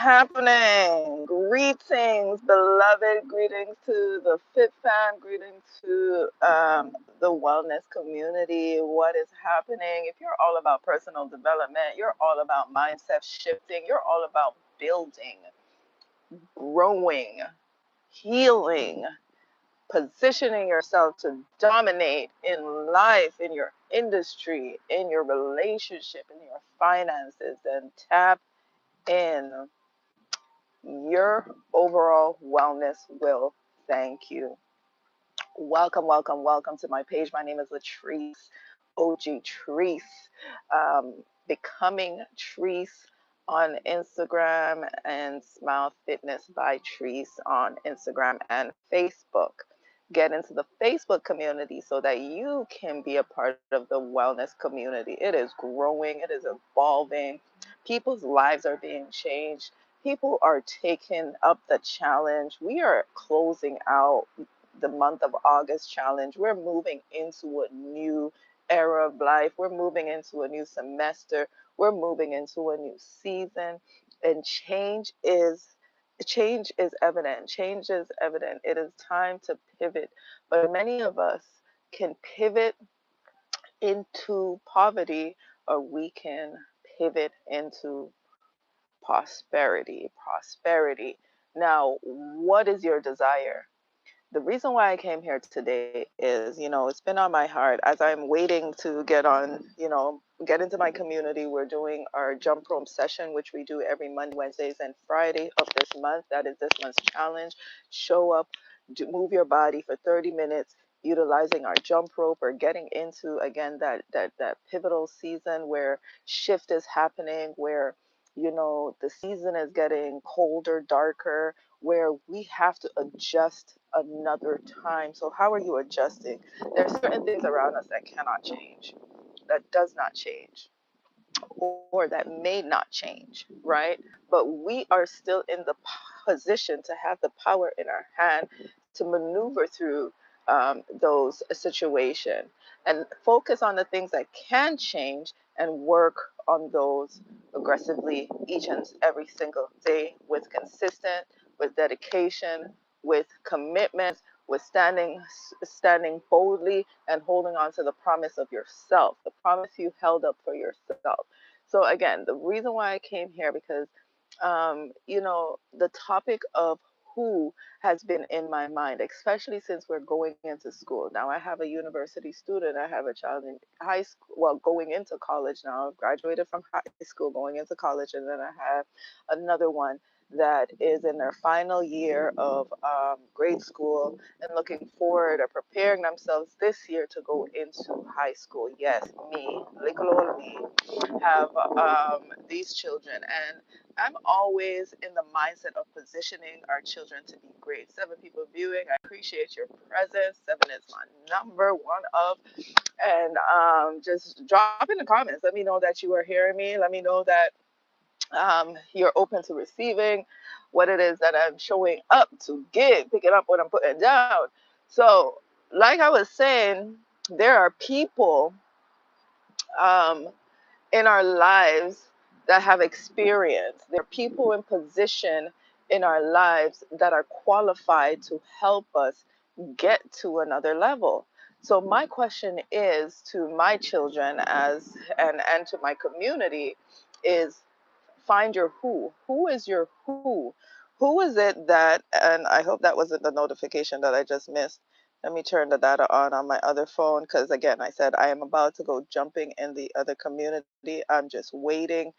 Happening? Greetings, beloved. Greetings to the Fit Fam. Greetings to the wellness community. What is happening? If you're all about personal development, you're all about mindset shifting, you're all about building, growing, healing, positioning yourself to dominate in life, in your industry, in your relationship, in your finances, then tap in. Your overall wellness will thank you. Welcome, welcome, welcome to my page. My name is Latrice, OG Trice, becoming Trice on Instagram and Smile Fitness by Trice on Instagram and Facebook. Get into the Facebook community so that you can be a part of the wellness community. It is growing, it is evolving. People's lives are being changed. People are taking up the challenge. We are closing out the month of August challenge. We're moving into a new era of life. We're moving into a new semester. We're moving into a new season. And change is evident. Change is evident. It is time to pivot. But many of us can pivot into poverty, or we can pivot into prosperity. Prosperity. Now, what is your desire? The reason why I came here today is, it's been on my heart as I'm waiting to get on, get into my community. We're doing our jump rope session, which we do every Monday, Wednesdays, and Friday of this month. That is this month's challenge. Show up, move your body for 30 minutes, utilizing our jump rope, or getting into, again, that pivotal season where shift is happening, where the season is getting colder, darker, where we have to adjust another time. So how are you adjusting? There are certain things around us that cannot change, that does not change, or that may not change, right? But we are still in the position to have the power in our hand to maneuver through those situations and focus on the things that can change and work on those aggressively each and every single day with consistent, with dedication, with commitment, with standing boldly and holding on to the promise of yourself, the promise you held up for yourself. So again, the reason why I came here, because the topic of who has been in my mind, especially since we're going into school. Now, I have a university student. I have a child in high school, well, going into college now. I've graduated from high school, going into college, and then I have another one that is in their final year of grade school and looking forward or preparing themselves this year to go into high school. Yes, me, little me, have these children. And I'm always in the mindset of positioning our children to be great. 7 people viewing, I appreciate your presence. 7 is my number, one of. And just drop in the comments. Let me know that you are hearing me. Let me know that you're open to receiving what it is that I'm showing up to give, picking up what I'm putting down. So, like I was saying, there are people um, in our lives that have experience. There are people in position in our lives that are qualified to help us get to another level. So my question is to my children and to my community is, find your who. Who is your who? Who is it that, and I hope that wasn't the notification that I just missed. Let me turn the data on my other phone, because again, I said I am about to go jumping in the other community. I'm just waiting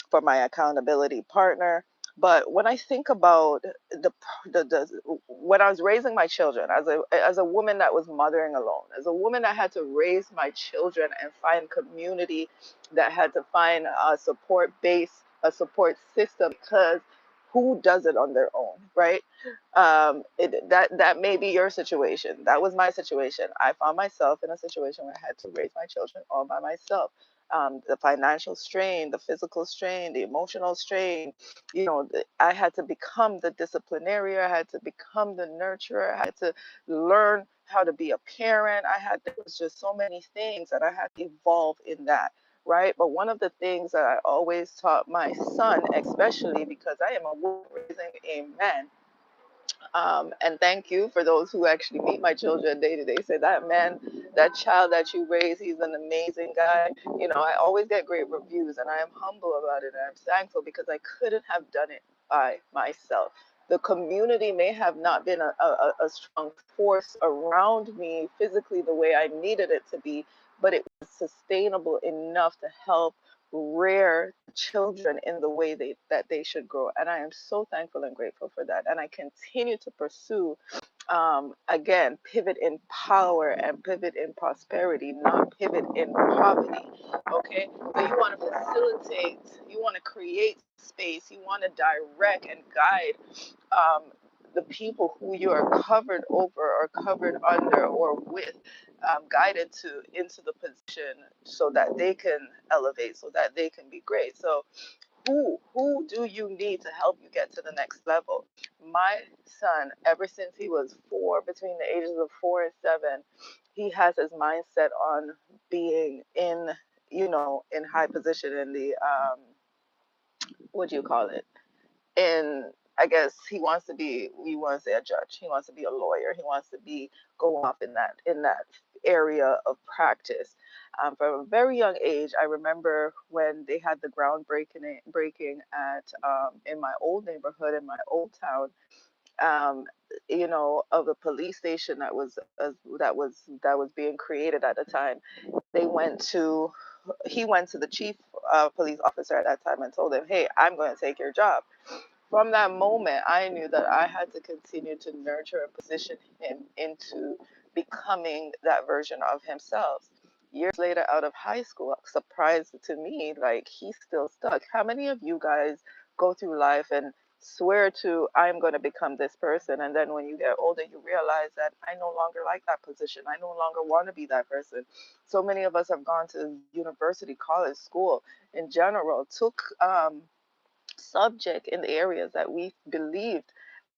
for my accountability partner. But when I think about when I was raising my children, as a woman that was mothering alone, as a woman that had to raise my children and find community, that had to find a support base, a support system, because who does it on their own, right? That may be your situation. That was my situation. I found myself in a situation where I had to raise my children all by myself. The financial strain, the physical strain, the emotional strain. I had to become the disciplinarian. I had to become the nurturer. I had to learn how to be a parent. There was just so many things that I had to evolve in that. right? But one of the things that I always taught my son, especially because I am a woman raising a man, and thank you for those who actually meet my children day to day. Say that man, that child that you raise, he's an amazing guy. You know, I always get great reviews, and I am humble about it. And I'm thankful because I couldn't have done it by myself. The community may have not been a strong force around me physically the way I needed it to be, but it was sustainable enough to help rear children in the way that they should grow. And I am so thankful and grateful for that. And I continue to pursue, again, pivot in power and pivot in prosperity, not pivot in poverty. Okay. So you want to facilitate, you want to create space, you want to direct and guide, um, the people who you are covered over or covered under or with, guided to into the position so that they can elevate, so that they can be great. So who do you need to help you get to the next level? My son, ever since he was 4, between the ages of 4 and 7, he has his mindset on being in, in high position in the, what do you call it, in, I guess he wants to be, we want to say, a judge. He wants to be a lawyer. He wants to be, go off in that area of practice. From a very young age, I remember when they had the groundbreaking breaking at, in my old neighborhood, in my old town, um, of the police station that was being created at the time. They went to He went to the chief, police officer at that time and told him, "Hey, I'm going to take your job." From that moment, I knew that I had to continue to nurture and position him into becoming that version of himself. Years later, out of high school, surprised to me, like, he's still stuck. How many of you guys go through life and swear to, I'm going to become this person, and then when you get older, you realize that I no longer like that position. I no longer want to be that person. So many of us have gone to university, college, school in general, took, subject in the areas that we believed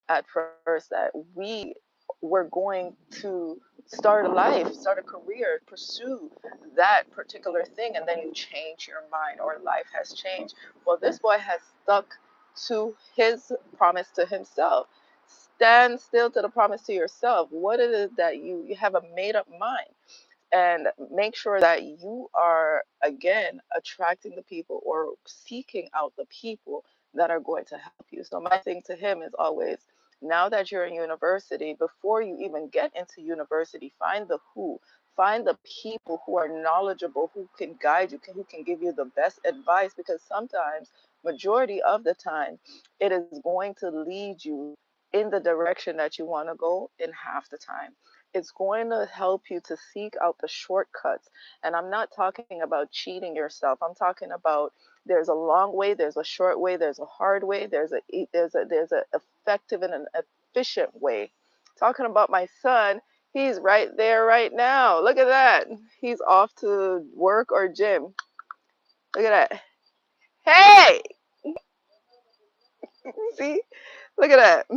at first that we were going to start a life, start a career, pursue that particular thing, and then you change your mind or life has changed. Well, this boy has stuck to his promise to himself. Stand still to the promise to yourself. What it is that you have a made up mind, and make sure that you are, again, attracting the people or seeking out the people that are going to help you. So my thing to him is always, now that you're in university, before you even get into university, find the who, find the people who are knowledgeable, who can guide you, who can give you the best advice, because sometimes, majority of the time, it is going to lead you in the direction that you want to go in half the time. It's going to help you to seek out the shortcuts. And I'm not talking about cheating yourself. I'm talking about, there's a long way, there's a short way, there's a hard way, there's a effective and an efficient way. Talking about my son, he's right there right now. Look at that. He's off to work or gym. Look at that. Hey, see? Look at that.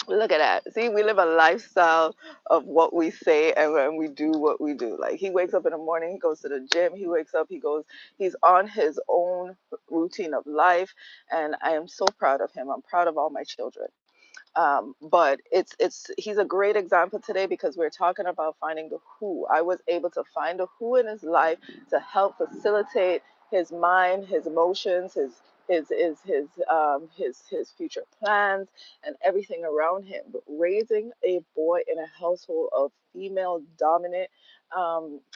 Look at that. See, we live a lifestyle of what we say, and we do what we do. Like, he wakes up in the morning, he goes to the gym, he wakes up, he's on his own routine of life. And I am so proud of him. I'm proud of all my children. But he's a great example today because we're talking about finding the who. I was able to find the who in his life to help facilitate his mind, his emotions, his future plans and everything around him. But raising a boy in a household of female dominant,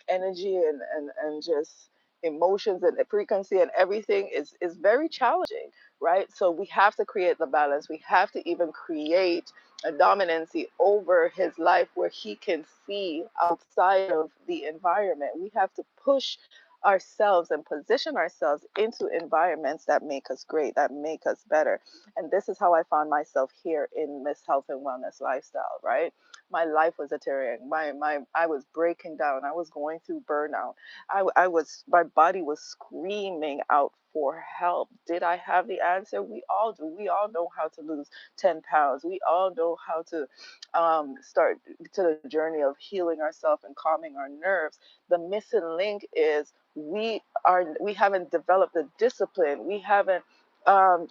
energy and just emotions and frequency and everything is very challenging, right? So we have to create the balance. We have to even create a dominancy over his life where he can see outside of the environment. We have to push ourselves and position ourselves into environments that make us great, that make us better. And this is how I found myself here in Miss Health and Wellness Lifestyle, right? My life was deteriorating. I was breaking down. I was going through burnout. My body was screaming out for help. Did I have the answer? We all do. We all know how to lose 10 pounds. We all know how to start to the journey of healing ourselves and calming our nerves. The missing link is we haven't developed the discipline. We haven't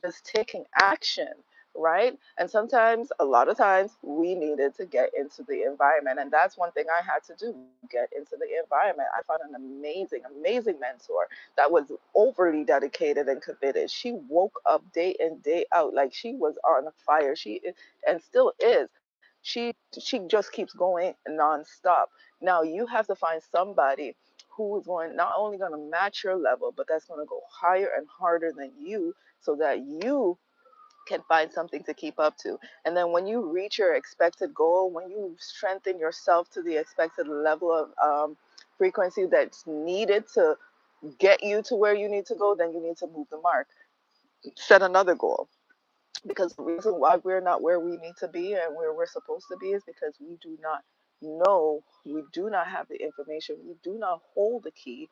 just taken action, right? And sometimes, a lot of times, we needed to get into the environment. And that's one thing I had to do, get into the environment. I found an amazing, amazing mentor that was overly dedicated and committed. She woke up day in, day out, like she was on fire. And still is. She just keeps going nonstop. Now you have to find somebody who is going not only going to match your level, but that's going to go higher and harder than you, so that you can find something to keep up to. And then when you reach your expected goal, when you strengthen yourself to the expected level of frequency that's needed to get you to where you need to go, then you need to move the mark. Set another goal, because the reason why we're not where we need to be and where we're supposed to be is because we do not know, we do not have the information, we do not hold the key,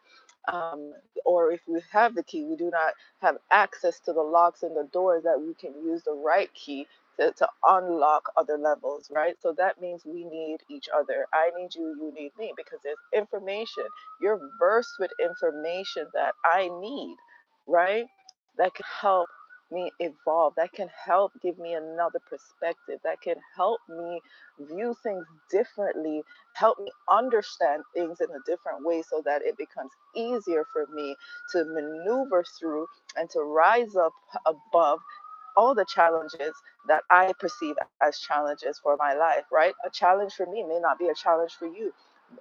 um, or if we have the key, we do not have access to the locks and the doors that we can use the right key to unlock other levels, right? So that means we need each other. I need you, you need me, because there's information. You're versed with information that I need, right? That can help me evolve, that can help give me another perspective, that can help me view things differently, help me understand things in a different way, so that it becomes easier for me to maneuver through and to rise up above all the challenges that I perceive as challenges for my life, right? A challenge for me may not be a challenge for you.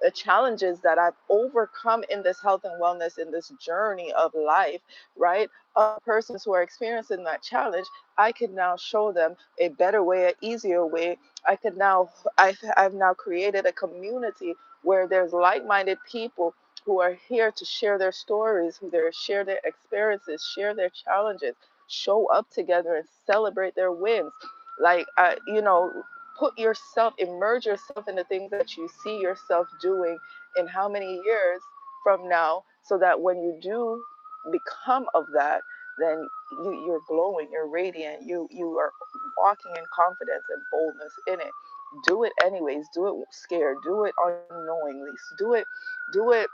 The challenges that I've overcome in this health and wellness, in this journey of life, right? Other persons who are experiencing that challenge, I can now show them a better way, an easier way. I could now, I've now created a community where there's like-minded people who are here to share their stories, who they share their experiences, share their challenges, show up together and celebrate their wins. Like, put yourself, immerse yourself in the things that you see yourself doing in how many years from now, so that when you do become of that, then you're glowing, you're radiant, you are walking in confidence and boldness in it. Do it anyways. Do it scared. Do it unknowingly. Do it do it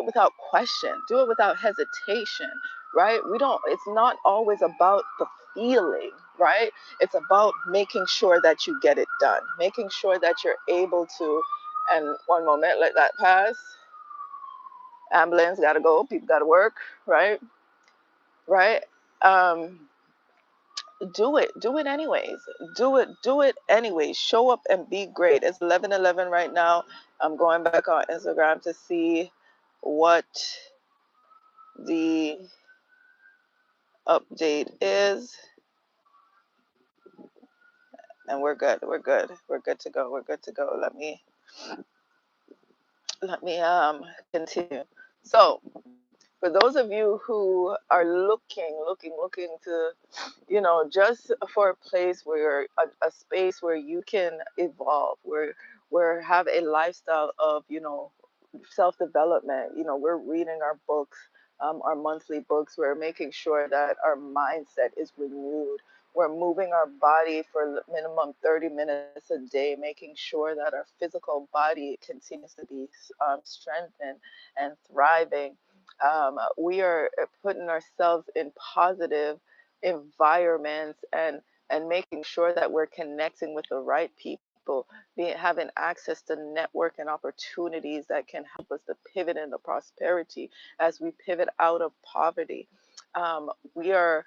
without question, do it without hesitation, right? We don't, it's not always about the feeling, right? It's about making sure that you get it done, making sure that you're able to. And one moment, let that pass. Ambulance gotta go, people gotta work, right? Right. um do it anyways. Do it anyways. Show up and be great. It's 11:11 right now. I'm going back on Instagram to see what the update is, and we're good. We're good. We're good to go. We're good to go. Let me continue. So, for those of you who are looking to, just for a place where a space where you can evolve, where have a lifestyle of, self development. We're reading our books, our monthly books. We're making sure that our mindset is renewed. We're moving our body for minimum 30 minutes a day, making sure that our physical body continues to be strengthened and thriving. We are putting ourselves in positive environments, and making sure that we're connecting with the right people, having access to network and opportunities that can help us to pivot into prosperity as we pivot out of poverty. We are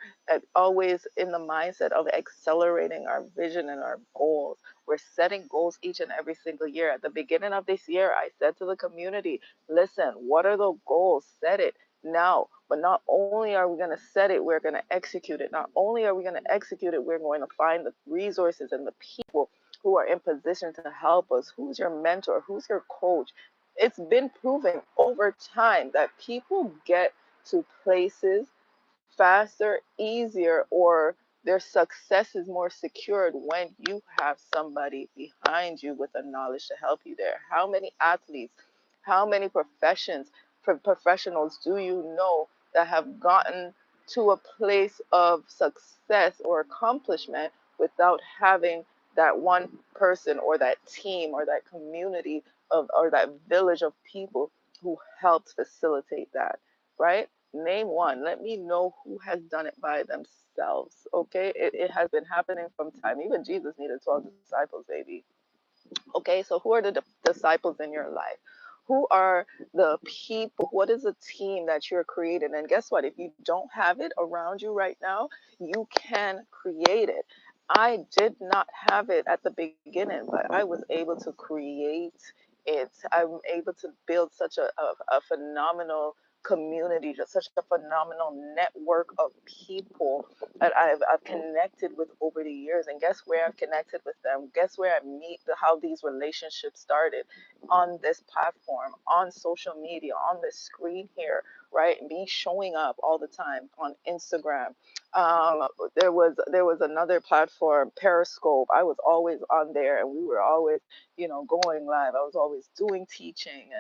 always in the mindset of accelerating our vision and our goals. We're setting goals each and every single year. At the beginning of this year, I said to the community, listen, what are the goals? Set it now. But not only are we going to set it, we're going to execute it. Not only are we going to execute it, we're going to find the resources and the people who are in position to help us. Who's your mentor? Who's your coach? It's been proven over time that people get to places faster, easier, or their success is more secured when you have somebody behind you with the knowledge to help you there. How many athletes, how many professionals do you know that have gotten to a place of success or accomplishment without having that one person or that team or that community of or that village of people who helped facilitate that, right? Name one. Let me know who has done it by themselves. Okay, it has been happening from time. Even Jesus needed 12 disciples, baby. Okay, so who are the disciples in your life? Who are the people? What is a team that you're creating? And guess what? If you don't have it around you right now, you can create it. I did not have it at the beginning, but I was able to create it. I'm able to build such a phenomenal community, just such a phenomenal network of people that I've connected with over the years. And guess where I've connected with them? Guess where I meet how these relationships started? On this platform, on social media, on this screen here, right? Me showing up all the time on Instagram. There was another platform, Periscope. I was always on there, and we were always, going live. I was always doing teachings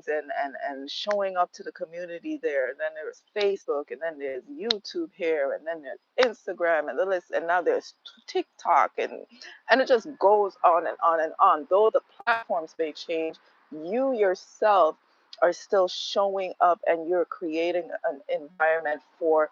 and showing up to the community there. And then there's Facebook, and then there's YouTube here, and then there's Instagram, and the list, and now there's TikTok, and it just goes on and on and on. Though the platforms may change, you yourself are still showing up, and you're creating an environment for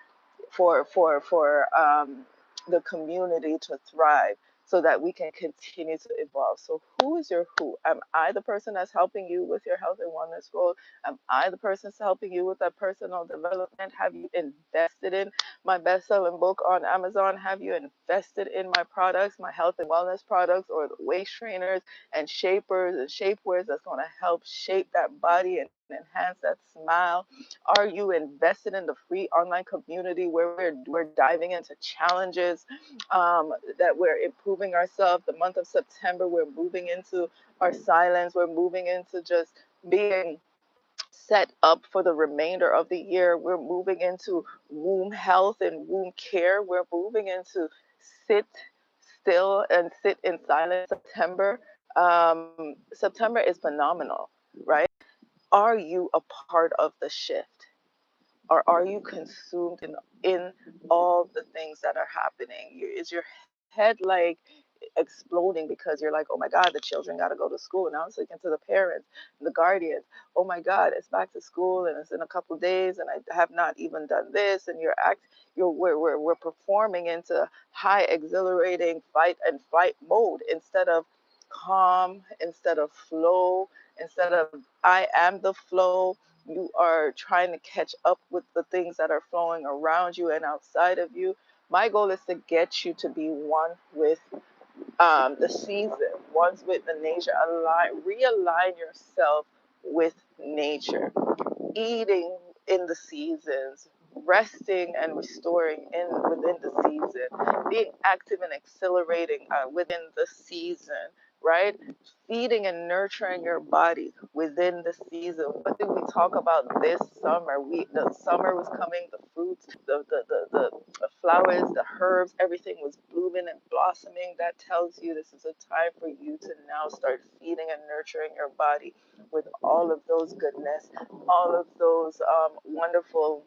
the community to thrive so that we can continue to evolve. So who is your who? Am I the person that's helping you with your health and wellness goal? Am I the person that's helping you with that personal development? Have you invested in my best-selling book on Amazon? Have you invested in my products, my health and wellness products, or the waist trainers and shapers and shapewears that's going to help shape that body and enhance that smile? Are you invested in the free online community where we're diving into challenges, that we're improving ourselves? The month of September, we're moving into our silence. We're moving into just being set up for the remainder of the year. We're moving into womb health and womb care. We're moving into sit still and sit in silence September. September is phenomenal, right? Are you a part of the shift? Or are you consumed in all the things that are happening? Is your head like exploding because you're like, oh my God, the children got to go to school? Now I'm speaking to the parents, the guardians. Oh my God, it's back to school and it's in a couple of days and I have not even done this. And we're performing into high exhilarating fight and flight mode instead of calm, instead of flow, instead of I am the flow. You are trying to catch up with the things that are flowing around you and outside of you. My goal is to get you to be one with the season, one with the nature. Realign yourself with nature, eating in the seasons, resting and restoring within the season, being active and accelerating within the season, right? Feeding and nurturing your body within the season. What did we talk about this summer? The summer was coming, the fruits, the flowers, the herbs, everything was blooming and blossoming. That tells you this is a time for you to now start feeding and nurturing your body with all of those goodness, all of those wonderful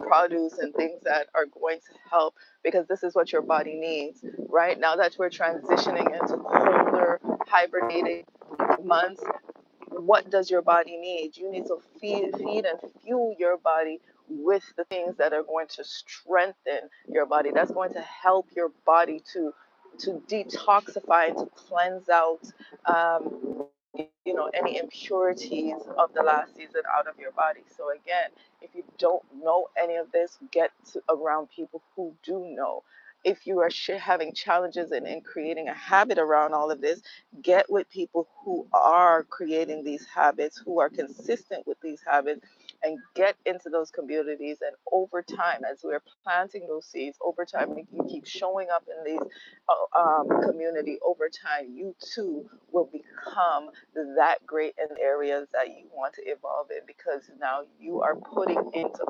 produce and things that are going to help, because this is what your body needs right now that we're transitioning into colder, hibernating months. What does your body need? You need to feed and fuel your body with the things that are going to strengthen your body. That's going to help your body to detoxify and to cleanse out any impurities of the last season out of your body. So again, if you don't know any of this, get around people who do know. If you are having challenges in creating a habit around all of this, get with people who are creating these habits, who are consistent with these habits, and get into those communities. And over time, as we're planting those seeds, over time, you keep showing up in these community. Over time, you too will become that great in the areas that you want to evolve in, because now you are putting into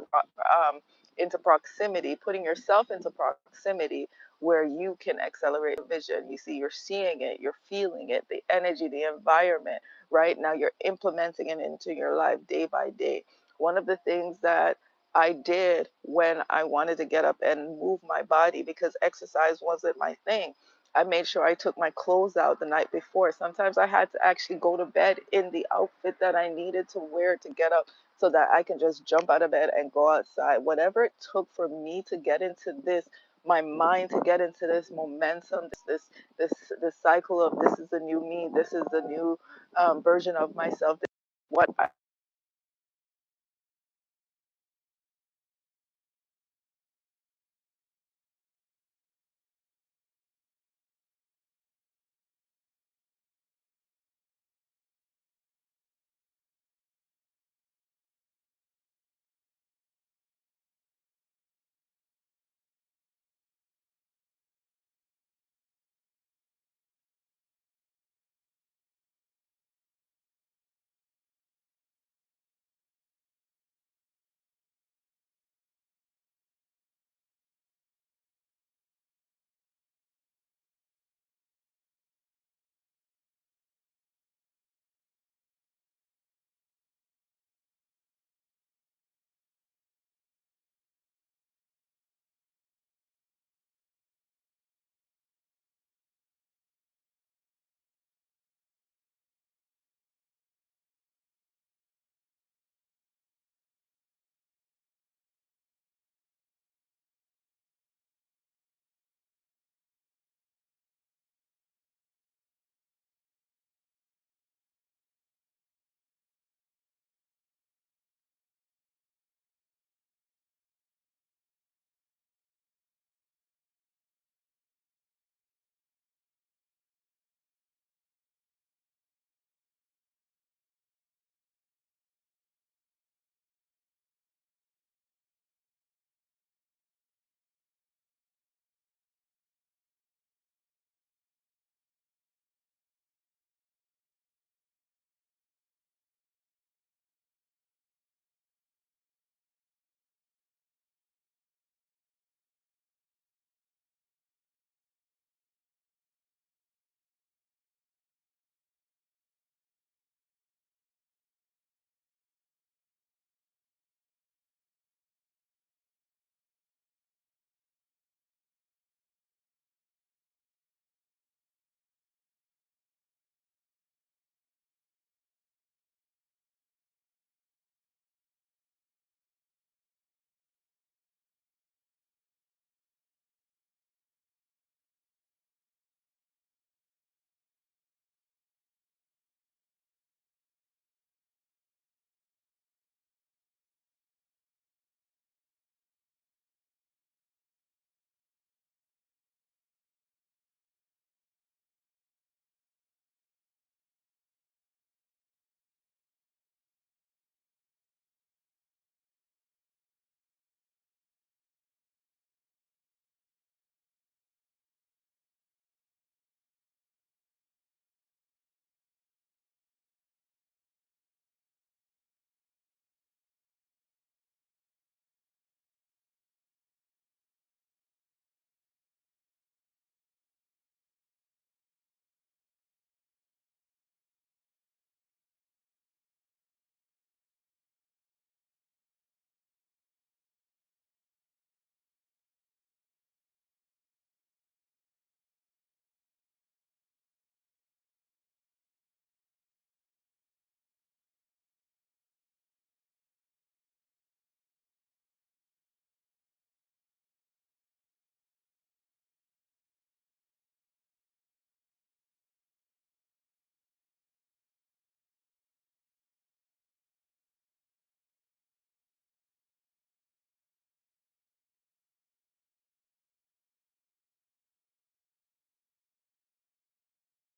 proximity, putting yourself into proximity where you can accelerate vision. You see, you're seeing it, you're feeling it, the energy, the environment. Right now, you're implementing it into your life day by day. One of the things that I did when I wanted to get up and move my body because exercise wasn't my thing, I made sure I took my clothes out the night before. Sometimes I had to actually go to bed in the outfit that I needed to wear to get up so that I can just jump out of bed and go outside. Whatever it took for me to get into this, my mind to get into this momentum, this cycle of this is the new me, this is the new version of myself. This is what